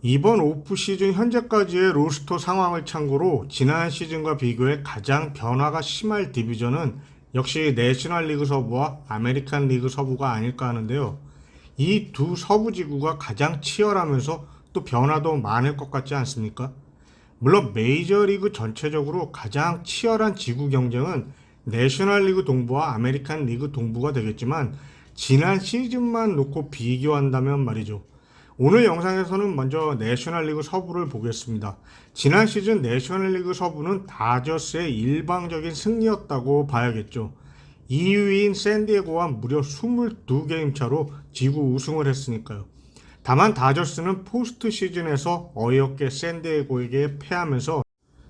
이번 오프 시즌 현재까지의 로스터 상황을 참고로 지난 시즌과 비교해 가장 변화가 심할 디비전은 역시 내셔널리그 서부와 아메리칸 리그 서부가 아닐까 하는데요. 이 두 서부 지구가 가장 치열하면서 또 변화도 많을 것 같지 않습니까? 물론 메이저리그 전체적으로 가장 치열한 지구 경쟁은 내셔널리그 동부와 아메리칸 리그 동부가 되겠지만 지난 시즌만 놓고 비교한다면 말이죠. 오늘 영상에서는 먼저 내셔널리그 서부를 보겠습니다. 지난 시즌 내셔널리그 서부는 다저스의 일방적인 승리였다고 봐야겠죠. 2위인 샌디에고와 무려 22게임 차로 지구 우승을 했으니까요. 다만 다저스는 포스트 시즌에서 어이없게 샌디에고에게 패하면서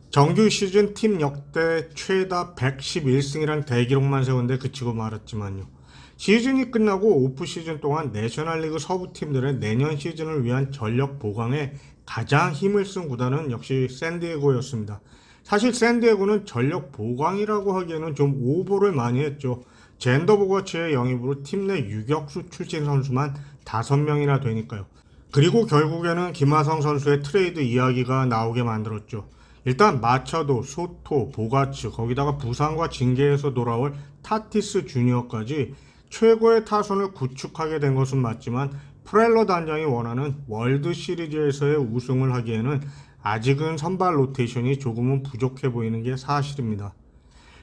정규 시즌 팀 역대 최다 111승이란 대기록만 세운데 그치고 말았지만요. 시즌이 끝나고 오프 시즌 동안 내셔널리그 서부 팀들의 내년 시즌을 위한 전력 보강에 가장 힘을 쓴 구단은 역시 샌디에고였습니다. 사실 샌디에고는 전력 보강이라고 하기에는 좀 오버를 많이 했죠. 젠더 보거츠의 영입으로 팀 내 유격수 출신 선수만 5명이나 되니까요. 그리고 결국에는 김하성 선수의 트레이드 이야기가 나오게 만들었죠. 일단 마차도, 소토, 보가츠, 거기다가 부상과 징계에서 돌아올 타티스 주니어까지 최고의 타선을 구축하게 된 것은 맞지만 프렐러 단장이 원하는 월드 시리즈에서의 우승을 하기에는 아직은 선발 로테이션이 조금은 부족해 보이는 게 사실입니다.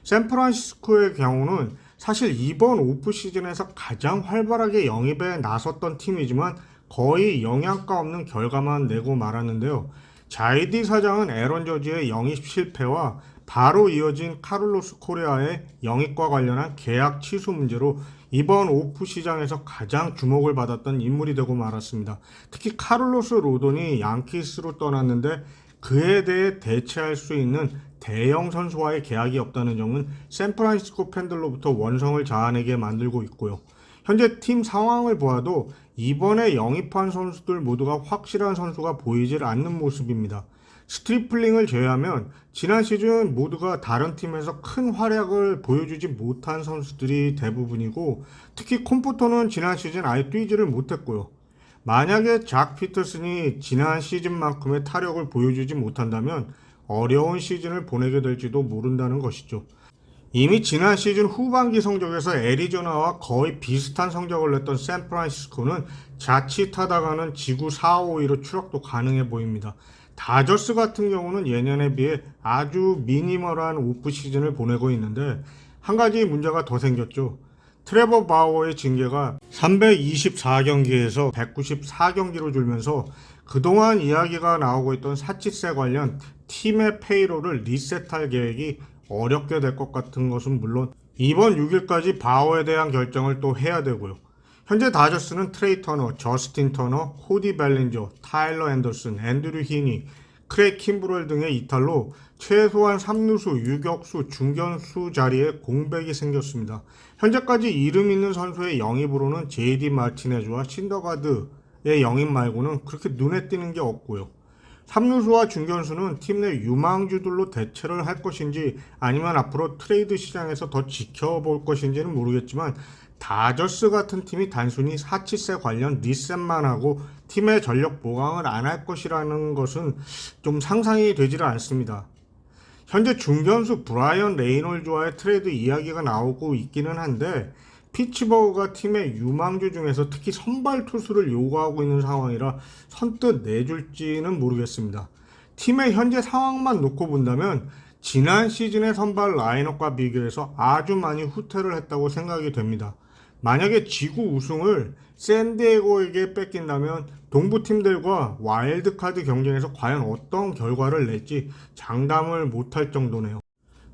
샌프란시스코의 경우는 사실 이번 오프 시즌에서 가장 활발하게 영입에 나섰던 팀이지만 거의 영양가 없는 결과만 내고 말았는데요. 자이디 사장은 에런 저지의 영입 실패와 바로 이어진 카를로스 코레아의 영입과 관련한 계약 취소 문제로 이번 오프 시장에서 가장 주목을 받았던 인물이 되고 말았습니다. 특히 카를로스 로돈이 양키스로 떠났는데 그에 대해 대체할 수 있는 대형 선수와의 계약이 없다는 점은 샌프란시스코 팬들로부터 원성을 자아내게 만들고 있고요. 현재 팀 상황을 보아도 이번에 영입한 선수들 모두가 확실한 선수가 보이질 않는 모습입니다. 스트리플링을 제외하면 지난 시즌 모두가 다른 팀에서 큰 활약을 보여주지 못한 선수들이 대부분이고 특히 콤포터는 지난 시즌 아예 뛰지를 못했고요. 만약에 작 피터슨이 지난 시즌만큼의 타력을 보여주지 못한다면 어려운 시즌을 보내게 될지도 모른다는 것이죠. 이미 지난 시즌 후반기 성적에서 애리조나와 거의 비슷한 성적을 냈던 샌프란시스코는 자칫하다가는 지구 4, 5위로 추락도 가능해 보입니다. 다저스 같은 경우는 예년에 비해 아주 미니멀한 오프 시즌을 보내고 있는데 한 가지 문제가 더 생겼죠. 트레버 바우어의 징계가 324경기에서 194경기로 줄면서 그동안 이야기가 나오고 있던 사치세 관련 팀의 페이로를 리셋할 계획이 어렵게 될 것 같은 것은 물론 이번 6일까지 바우어에 대한 결정을 또 해야 되고요. 현재 다저스는 트레이 터너, 저스틴 터너, 코디 벨린저, 타일러 앤더슨, 앤드류 히니, 크레이 킴브럴 등의 이탈로 최소한 3루수, 유격수, 중견수 자리에 공백이 생겼습니다. 현재까지 이름 있는 선수의 영입으로는 JD 마르티네즈와 신더가드의 영입 말고는 그렇게 눈에 띄는 게 없고요. 3루수와 중견수는 팀 내 유망주들로 대체를 할 것인지 아니면 앞으로 트레이드 시장에서 더 지켜볼 것인지는 모르겠지만 다저스 같은 팀이 단순히 사치세 관련 리셋만 하고 팀의 전력 보강을 안 할 것이라는 것은 좀 상상이 되지를 않습니다. 현재 중견수 브라이언 레이놀즈와의 트레이드 이야기가 나오고 있기는 한데 피츠버그가 팀의 유망주 중에서 특히 선발 투수를 요구하고 있는 상황이라 선뜻 내줄지는 모르겠습니다. 팀의 현재 상황만 놓고 본다면 지난 시즌의 선발 라인업과 비교해서 아주 많이 후퇴를 했다고 생각이 됩니다. 만약에 지구 우승을 샌디에고에게 뺏긴다면 동부팀들과 와일드카드 경쟁에서 과연 어떤 결과를 낼지 장담을 못할 정도네요.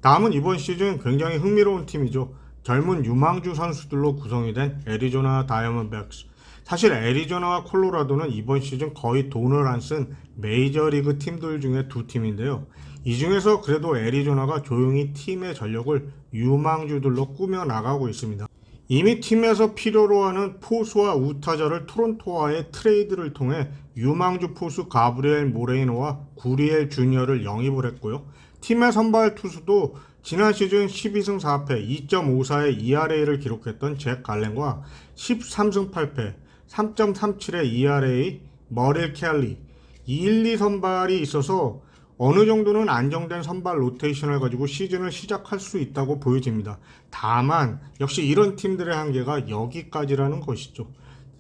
다음은 이번 시즌 굉장히 흥미로운 팀이죠. 젊은 유망주 선수들로 구성이 된 애리조나 다이아몬드백스. 사실 애리조나와 콜로라도는 이번 시즌 거의 돈을 안 쓴 메이저리그 팀들 중에 두 팀인데요. 이 중에서 그래도 애리조나가 조용히 팀의 전력을 유망주들로 꾸며 나가고 있습니다. 이미 팀에서 필요로 하는 포수와 우타자를 토론토와의 트레이드를 통해 유망주 포수 가브리엘 모레이노와 구리엘 주니어를 영입을 했고요. 팀의 선발 투수도 지난 시즌 12승 4패 2.54의 ERA를 기록했던 잭 갈렌과 13승 8패 3.37의 ERA 머릴 켈리, 1, 2 선발이 있어서 어느 정도는 안정된 선발 로테이션을 가지고 시즌을 시작할 수 있다고 보여집니다. 다만 역시 이런 팀들의 한계가 여기까지라는 것이죠.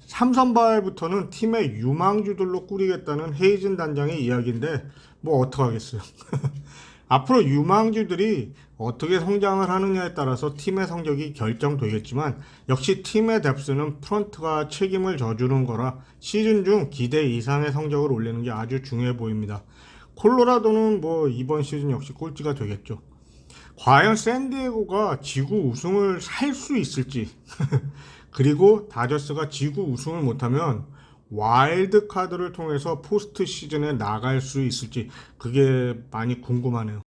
3선발부터는 팀의 유망주들로 꾸리겠다는 헤이즌 단장의 이야기인데 뭐 어떡하겠어요. 앞으로 유망주들이 어떻게 성장을 하느냐에 따라서 팀의 성적이 결정되겠지만 역시 팀의 뎁스는 프런트가 책임을 져주는 거라 시즌 중 기대 이상의 성적을 올리는 게 아주 중요해 보입니다. 콜로라도는 뭐 이번 시즌 역시 꼴찌가 되겠죠. 과연 샌디에고가 지구 우승을 살 수 있을지 그리고 다저스가 지구 우승을 못하면 와일드 카드를 통해서 포스트 시즌에 나갈 수 있을지 그게 많이 궁금하네요.